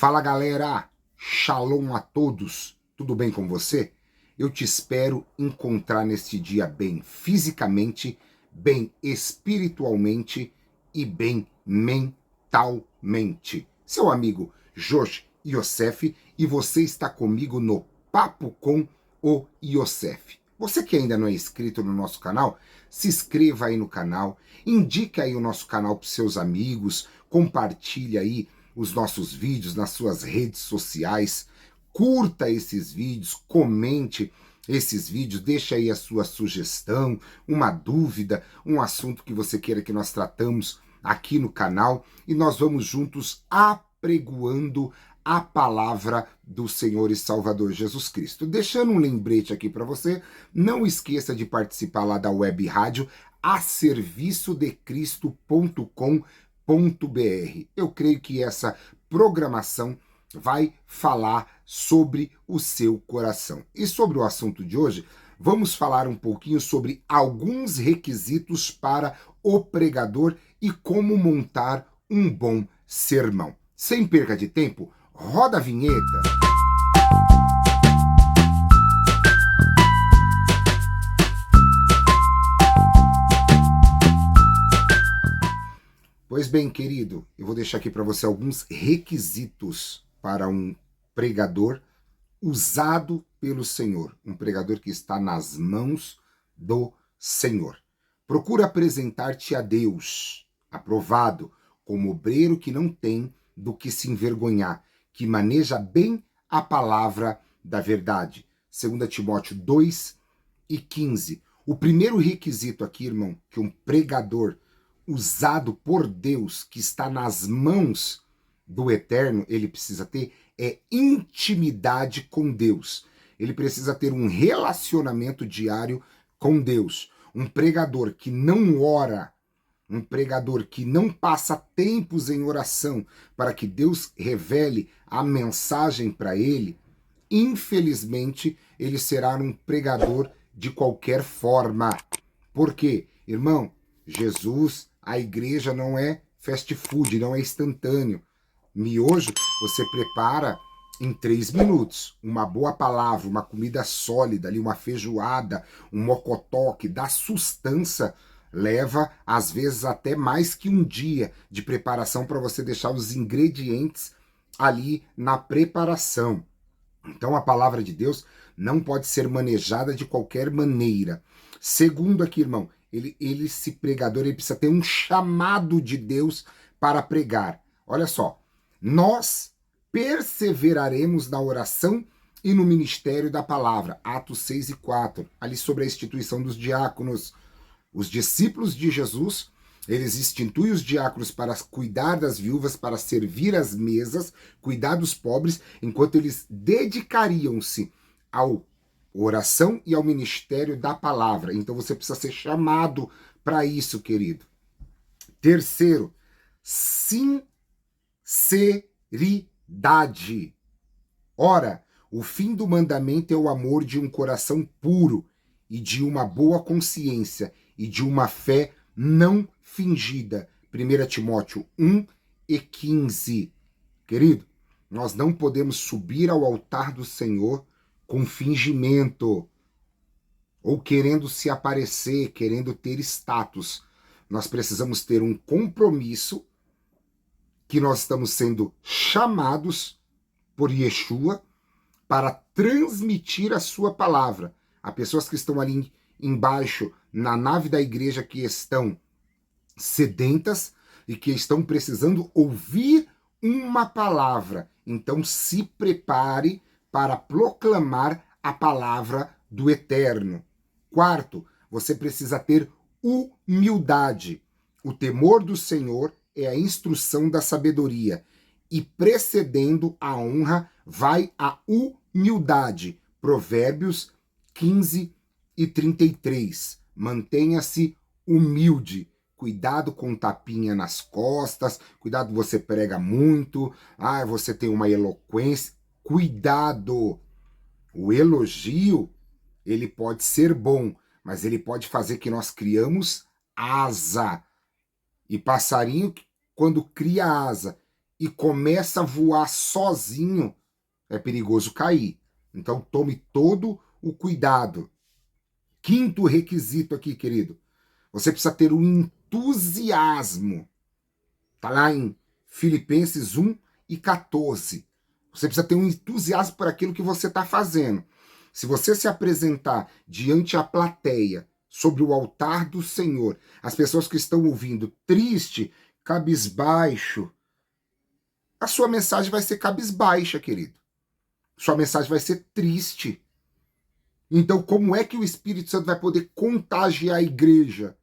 Fala galera, shalom a todos, tudo bem com você? Eu te espero encontrar neste dia bem fisicamente, bem espiritualmente e bem mentalmente. Seu amigo Josh Yosef e você está comigo no Papo com o Yosef. Você que ainda não é inscrito no nosso canal, se inscreva aí no canal, indique aí o nosso canal para os seus amigos, compartilhe aí os nossos vídeos nas suas redes sociais, curta esses vídeos, comente esses vídeos, deixa aí a sua sugestão, uma dúvida, um assunto que você queira que nós tratamos aqui no canal e nós vamos juntos apregoando a palavra do Senhor e Salvador Jesus Cristo. Deixando um lembrete aqui para você, não esqueça de participar lá da web rádio aserviçodecristo.com.br. Eu creio que essa programação vai falar sobre o seu coração. E sobre o assunto de hoje, vamos falar um pouquinho sobre alguns requisitos para o pregador e como montar um bom sermão. Sem perca de tempo, roda a vinheta. Pois bem, querido, eu vou deixar aqui para você alguns requisitos para um pregador usado pelo Senhor, um pregador que está nas mãos do Senhor. Procura apresentar-te a Deus, aprovado, como obreiro que não tem do que se envergonhar, que maneja bem a palavra da verdade. 2 Timóteo 2:15. O primeiro requisito aqui, irmão, que um pregador usado por Deus, que está nas mãos do Eterno, ele precisa ter é intimidade com Deus. Ele precisa ter um relacionamento diário com Deus. Um pregador que não ora, um pregador que não passa tempos em oração para que Deus revele a mensagem para ele, infelizmente, ele será um pregador de qualquer forma. Por quê? Irmão, Jesus, a igreja não é fast food, não é instantâneo. Miojo você prepara em 3 minutos. Uma boa palavra, uma comida sólida, ali, uma feijoada, um mocotó que dá sustância, leva às vezes até mais que um dia de preparação para você deixar os ingredientes ali na preparação. Então a palavra de Deus não pode ser manejada de qualquer maneira. Segundo aqui, irmão, esse pregador ele precisa ter um chamado de Deus para pregar. Olha só, nós perseveraremos na oração e no ministério da palavra. Atos 6:4, ali sobre a instituição dos diáconos. Os discípulos de Jesus, eles instituem os diáconos para cuidar das viúvas, para servir as mesas, cuidar dos pobres, enquanto eles dedicariam-se ao oração e ao ministério da palavra. Então você precisa ser chamado para isso, querido. Terceiro, sinceridade. Ora, o fim do mandamento é o amor de um coração puro e de uma boa consciência e de uma fé não fingida. 1 Timóteo 1:15. Querido, nós não podemos subir ao altar do Senhor com fingimento, ou querendo se aparecer, querendo ter status. Nós precisamos ter um compromisso que nós estamos sendo chamados por Yeshua para transmitir a sua palavra. Há pessoas que estão ali embaixo, na nave da igreja, que estão sedentas e que estão precisando ouvir uma palavra. Então se prepare para proclamar a palavra do Eterno. Quarto, você precisa ter humildade. O temor do Senhor é a instrução da sabedoria. E precedendo a honra vai a humildade. Provérbios 15:33. Mantenha-se humilde. Cuidado com tapinha nas costas. Cuidado, você prega muito. Você tem uma eloquência. Cuidado. O elogio, ele pode ser bom, mas ele pode fazer que nós criamos asa. E passarinho, quando cria asa e começa a voar sozinho, é perigoso cair. Então tome todo o cuidado. Quinto requisito aqui, querido. Você precisa ter um entusiasmo. Está lá em Filipenses 1:14. Você precisa ter um entusiasmo por aquilo que você está fazendo. Se você se apresentar diante a plateia, sobre o altar do Senhor, as pessoas que estão ouvindo triste, cabisbaixo, a sua mensagem vai ser cabisbaixa, querido. Sua mensagem vai ser triste. Então, como é que o Espírito Santo vai poder contagiar a igreja?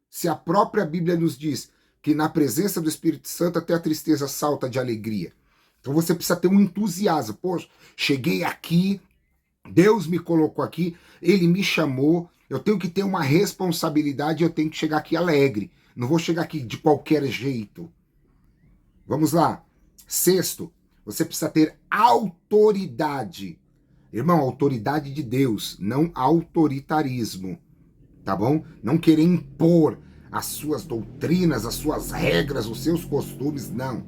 Se a própria Bíblia nos diz que na presença do Espírito Santo até a tristeza salta de alegria. Então você precisa ter um entusiasmo. Poxa, cheguei aqui, Deus me colocou aqui, Ele me chamou, eu tenho que ter uma responsabilidade, eu tenho que chegar aqui alegre. Não vou chegar aqui de qualquer jeito. Vamos lá. Sexto, você precisa ter autoridade. Irmão, autoridade de Deus, não autoritarismo. Tá bom? Não querer impor as suas doutrinas, as suas regras, os seus costumes, não.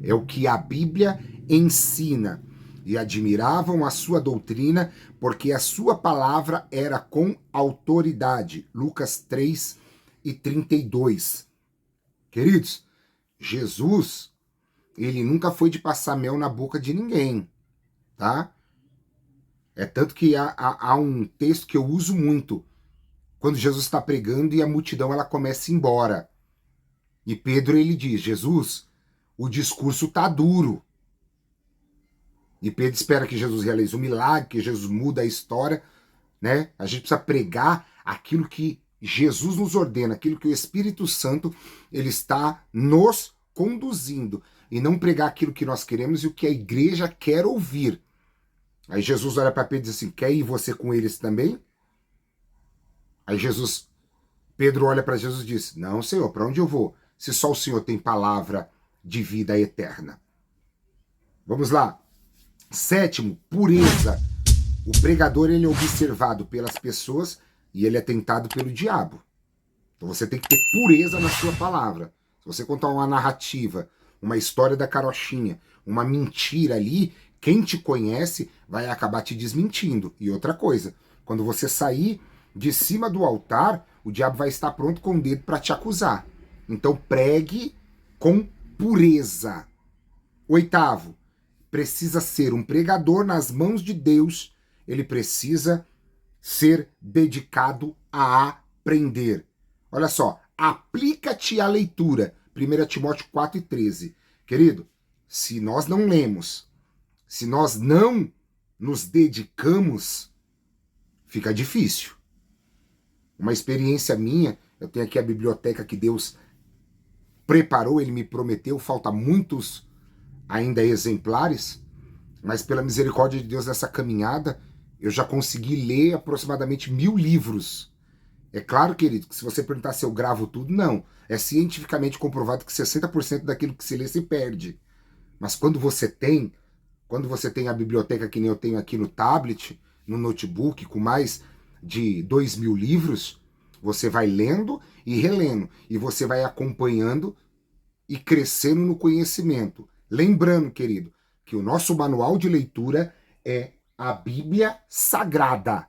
É o que a Bíblia ensina. E admiravam a sua doutrina, porque a sua palavra era com autoridade. Lucas 3:32. Queridos, Jesus, ele nunca foi de passar mel na boca de ninguém, tá? É tanto que há um texto que eu uso muito, quando Jesus está pregando e a multidão ela começa a ir embora. E Pedro ele diz, Jesus, o discurso tá duro. E Pedro espera que Jesus realize um milagre, que Jesus muda a história, né? A gente precisa pregar aquilo que Jesus nos ordena, aquilo que o Espírito Santo ele está nos conduzindo, e não pregar aquilo que nós queremos e o que a igreja quer ouvir. Aí Jesus olha para Pedro e diz assim, quer ir você com eles também? Aí Pedro olha para Jesus e diz, não, Senhor, para onde eu vou? Se só o Senhor tem palavra de vida eterna. Vamos lá. Sétimo, pureza. O pregador ele é observado pelas pessoas e ele é tentado pelo diabo. Então você tem que ter pureza na sua palavra. Se você contar uma narrativa, uma história da carochinha, uma mentira ali, quem te conhece vai acabar te desmentindo. E outra coisa, quando você sair de cima do altar, o diabo vai estar pronto com o dedo para te acusar. Então pregue com pureza. Oitavo, precisa ser um pregador nas mãos de Deus, ele precisa ser dedicado a aprender. Olha só, aplica-te à leitura. 1 Timóteo 4:13. Querido, se nós não lemos, se nós não nos dedicamos, fica difícil. Uma experiência minha, eu tenho aqui a biblioteca que Deus preparou, Ele me prometeu, falta muitos ainda exemplares, mas pela misericórdia de Deus nessa caminhada, eu já consegui ler aproximadamente 1000 livros. É claro, querido, que se você perguntar se eu gravo tudo, não. É cientificamente comprovado que 60% daquilo que se lê se perde. Mas quando você tem a biblioteca que nem eu tenho aqui no tablet, no notebook, com mais de 2000 livros, você vai lendo e relendo, e você vai acompanhando e crescendo no conhecimento. Lembrando, querido, que o nosso manual de leitura é a Bíblia Sagrada,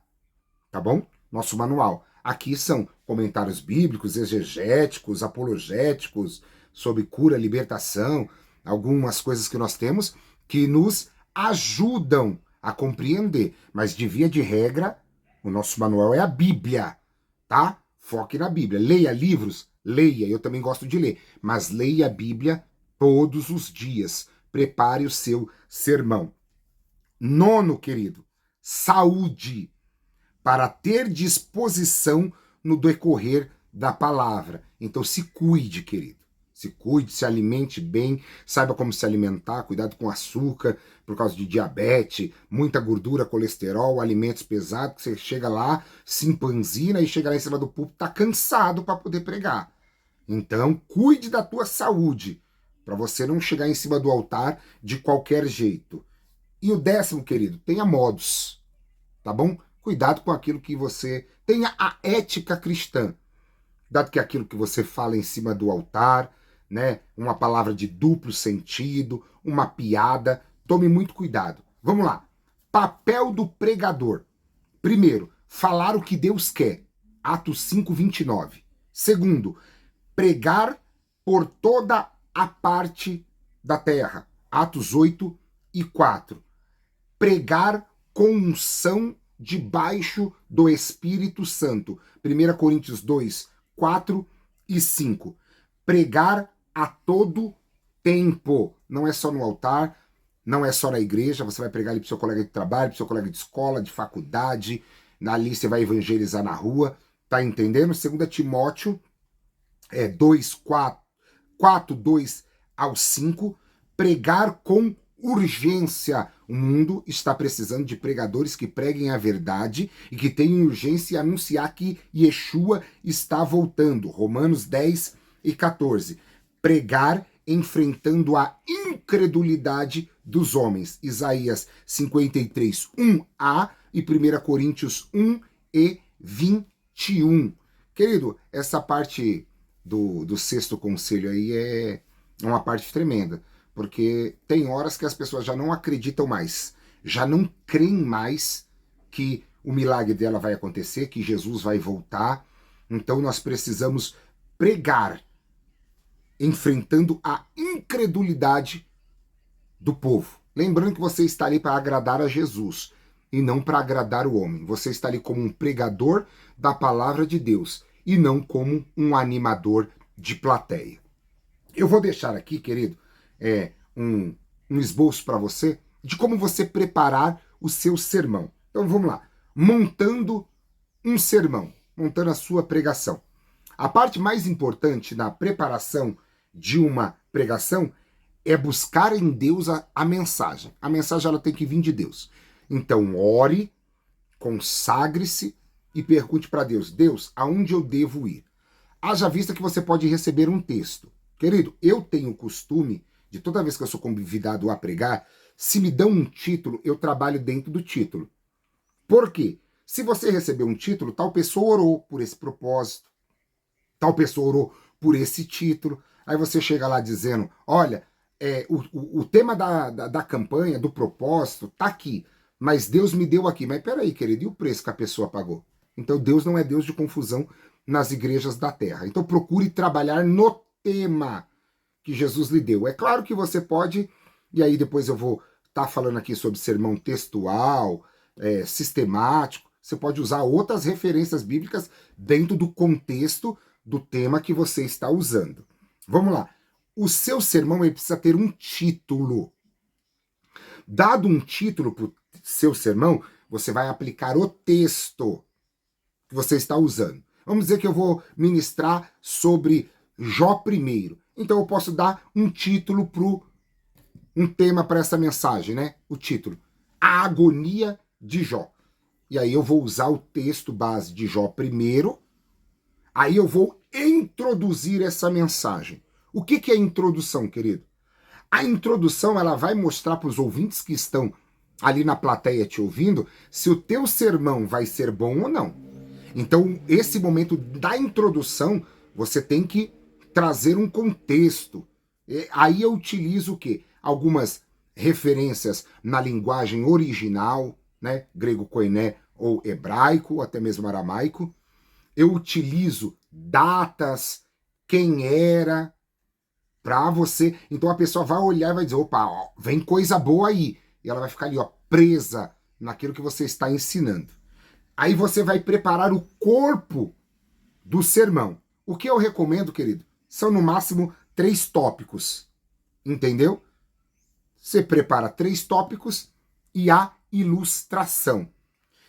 tá bom? Nosso manual. Aqui são comentários bíblicos, exegéticos, apologéticos, sobre cura, libertação, algumas coisas que nós temos que nos ajudam a compreender. Mas de via de regra, o nosso manual é a Bíblia, tá? Foque na Bíblia. Leia livros? Leia, eu também gosto de ler. Mas leia a Bíblia todos os dias. Prepare o seu sermão. Nono, querido, saúde, para ter disposição no decorrer da palavra. Então se cuide, querido. Se cuide, se alimente bem, saiba como se alimentar, cuidado com açúcar, por causa de diabetes, muita gordura, colesterol, alimentos pesados, que você chega lá, se empanzina e chega lá em cima do púlpito, tá cansado para poder pregar. Então, cuide da tua saúde, para você não chegar em cima do altar de qualquer jeito. E o 10º, querido, tenha modos, tá bom? Cuidado com aquilo que você... Tenha a ética cristã. Cuidado que aquilo que você fala em cima do altar né? Uma palavra de duplo sentido, uma piada. Tome muito cuidado. Vamos lá. Papel do pregador. Primeiro, falar o que Deus quer. Atos 5:29. Segundo, pregar por toda a parte da terra. Atos 8:4. Pregar com unção debaixo do Espírito Santo. 1 Coríntios 2:4 e 5. Pregar a todo tempo. Não é só no altar, não é só na igreja, você vai pregar ali para o seu colega de trabalho, para o seu colega de escola, de faculdade, ali você vai evangelizar na rua, tá entendendo? 2 Timóteo 4:2 ao 5, pregar com urgência. O mundo está precisando de pregadores que preguem a verdade e que tenham urgência em anunciar que Yeshua está voltando. Romanos 10:14. Pregar enfrentando a incredulidade dos homens. Isaías 53:1a e 1 Coríntios 1:21. Querido, essa parte do sexto conselho aí é uma parte tremenda, porque tem horas que as pessoas já não acreditam mais, já não creem mais que o milagre dela vai acontecer, que Jesus vai voltar. Então nós precisamos pregar enfrentando a incredulidade do povo. Lembrando que você está ali para agradar a Jesus e não para agradar o homem. Você está ali como um pregador da palavra de Deus e não como um animador de plateia. Eu vou deixar aqui, querido, um esboço para você de como você preparar o seu sermão. Então vamos lá. Montando um sermão, montando a sua pregação. A parte mais importante na preparação de uma pregação é buscar em Deus a mensagem. A mensagem ela tem que vir de Deus. Então ore, consagre-se e pergunte para Deus: Deus, aonde eu devo ir? Haja vista que você pode receber um texto. Querido, eu tenho o costume de toda vez que eu sou convidado a pregar, se me dão um título, eu trabalho dentro do título. Por quê? Se você receber um título, tal pessoa orou por esse propósito, tal pessoa orou por esse título. Aí você chega lá dizendo: olha, o tema da campanha, do propósito, tá aqui, mas Deus me deu aqui. Mas peraí, querido, e o preço que a pessoa pagou? Então Deus não é Deus de confusão nas igrejas da terra. Então procure trabalhar no tema que Jesus lhe deu. É claro que você pode, e aí depois eu vou estar falando aqui sobre sermão textual, sistemático, você pode usar outras referências bíblicas dentro do contexto do tema que você está usando. Vamos lá. O seu sermão ele precisa ter um título. Dado um título para o seu sermão, você vai aplicar o texto que você está usando. Vamos dizer que eu vou ministrar sobre Jó primeiro. Então eu posso dar um título um tema para essa mensagem, né? O título: A Agonia de Jó. E aí eu vou usar o texto base de Jó primeiro. Aí eu vou introduzir essa mensagem. O que é a introdução, querido? A introdução ela vai mostrar para os ouvintes que estão ali na plateia te ouvindo se o teu sermão vai ser bom ou não. Então, esse momento da introdução, você tem que trazer um contexto. Aí eu utilizo o quê? Algumas referências na linguagem original, né? Grego koiné ou hebraico, ou até mesmo aramaico. Eu utilizo datas, quem era, para você. Então a pessoa vai olhar e vai dizer: opa, ó, vem coisa boa aí. E ela vai ficar ali, ó, presa naquilo que você está ensinando. Aí você vai preparar o corpo do sermão. O que eu recomendo, querido, são no máximo 3 tópicos. Entendeu? Você prepara 3 tópicos e a ilustração.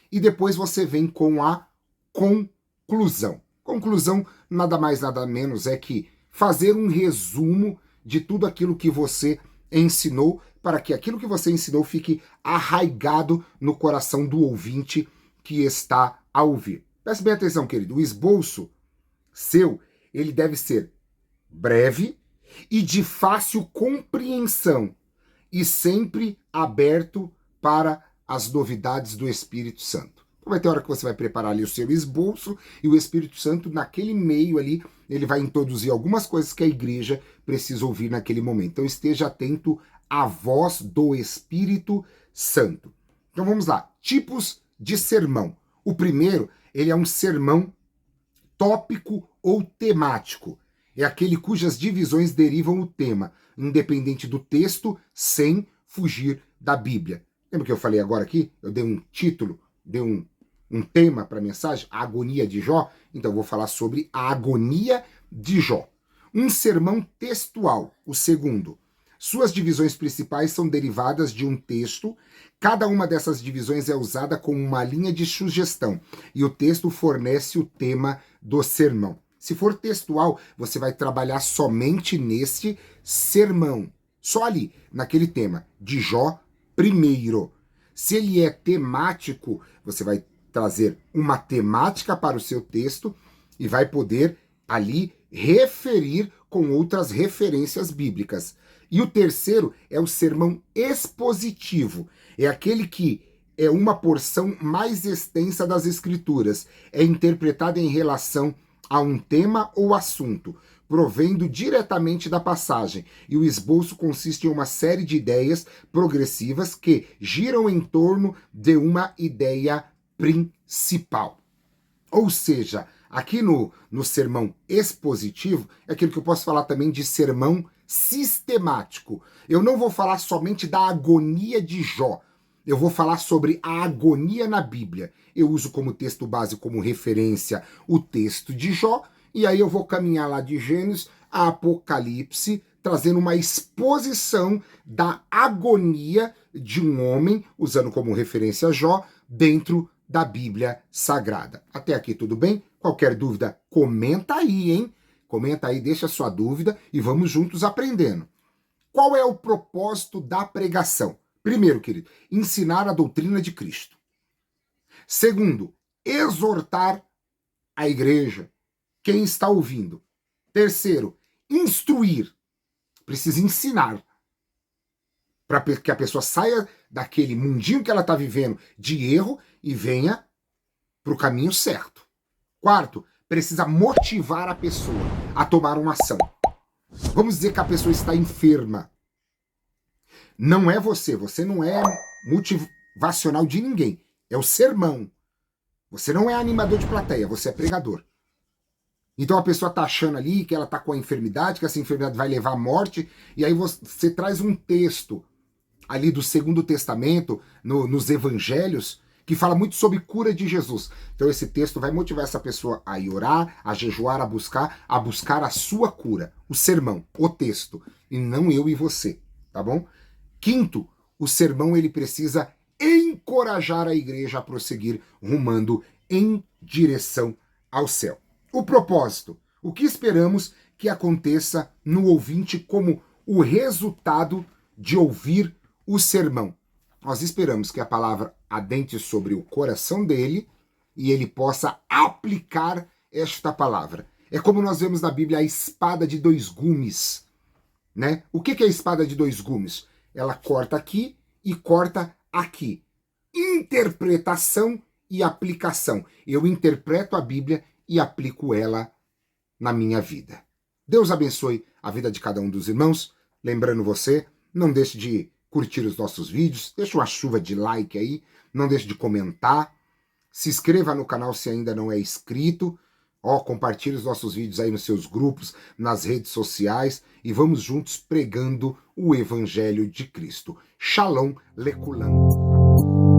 E depois você vem com a conclusão. Conclusão nada mais nada menos é que fazer um resumo de tudo aquilo que você ensinou, para que aquilo que você ensinou fique arraigado no coração do ouvinte que está a ouvir. Preste bem atenção, querido. O esboço seu, ele deve ser breve e de fácil compreensão e sempre aberto para as novidades do Espírito Santo. Então vai ter hora que você vai preparar ali o seu esboço e o Espírito Santo, naquele meio ali, ele vai introduzir algumas coisas que a igreja precisa ouvir naquele momento. Então esteja atento à voz do Espírito Santo. Então vamos lá, tipos de sermão. O primeiro, ele é um sermão tópico ou temático. É aquele cujas divisões derivam o tema, independente do texto, sem fugir da Bíblia. Lembra que eu falei agora aqui? Eu dei um título, dei um tema para a mensagem, a agonia de Jó. Então eu vou falar sobre a agonia de Jó. Um sermão textual, o segundo. Suas divisões principais são derivadas de um texto. Cada uma dessas divisões é usada como uma linha de sugestão e o texto fornece o tema do sermão. Se for textual, você vai trabalhar somente neste sermão, só ali, naquele tema de Jó primeiro. Se ele é temático, você vai trazer uma temática para o seu texto e vai poder ali referir com outras referências bíblicas. E o terceiro é o sermão expositivo. É aquele que é uma porção mais extensa das Escrituras. É interpretada em relação a um tema ou assunto, provendo diretamente da passagem. E o esboço consiste em uma série de ideias progressivas que giram em torno de uma ideia principal. Ou seja, aqui no sermão expositivo, é aquilo que eu posso falar também de sermão sistemático. Eu não vou falar somente da agonia de Jó. Eu vou falar sobre a agonia na Bíblia. Eu uso como texto base, como referência, o texto de Jó, e aí eu vou caminhar lá de Gênesis a Apocalipse, trazendo uma exposição da agonia de um homem, usando como referência Jó, dentro da Bíblia Sagrada. Até aqui tudo bem? Qualquer dúvida, comenta aí, hein? Comenta aí, deixa a sua dúvida e vamos juntos aprendendo. Qual é o propósito da pregação? Primeiro, querido, ensinar a doutrina de Cristo. Segundo, exortar a igreja, quem está ouvindo. Terceiro, instruir. Precisa ensinar para que a pessoa saia daquele mundinho que ela está vivendo de erro e venha para o caminho certo. Quarto, precisa motivar a pessoa a tomar uma ação. Vamos dizer que a pessoa está enferma. Não é você não é motivacional de ninguém. É o sermão. Você não é animador de plateia, você é pregador. Então a pessoa está achando ali que ela está com a enfermidade, que essa enfermidade vai levar à morte, e aí você traz um texto ali do Segundo Testamento, nos Evangelhos, que fala muito sobre cura de Jesus. Então esse texto vai motivar essa pessoa a ir orar, a jejuar, a buscar a sua cura. O sermão, o texto, e não eu e você, tá bom? Quinto, o sermão ele precisa encorajar a igreja a prosseguir rumando em direção ao céu. O propósito, o que esperamos que aconteça no ouvinte como o resultado de ouvir o sermão. Nós esperamos que a palavra adentre sobre o coração dele e ele possa aplicar esta palavra. É como nós vemos na Bíblia a espada de dois gumes, né? O que é a espada de dois gumes? Ela corta aqui e corta aqui. Interpretação e aplicação. Eu interpreto a Bíblia e aplico ela na minha vida. Deus abençoe a vida de cada um dos irmãos. Lembrando você, não deixe de curtir os nossos vídeos, deixa uma chuva de like aí, não deixe de comentar, se inscreva no canal se ainda não é inscrito, compartilhe os nossos vídeos aí nos seus grupos, nas redes sociais e vamos juntos pregando o Evangelho de Cristo. Shalom Lekulam.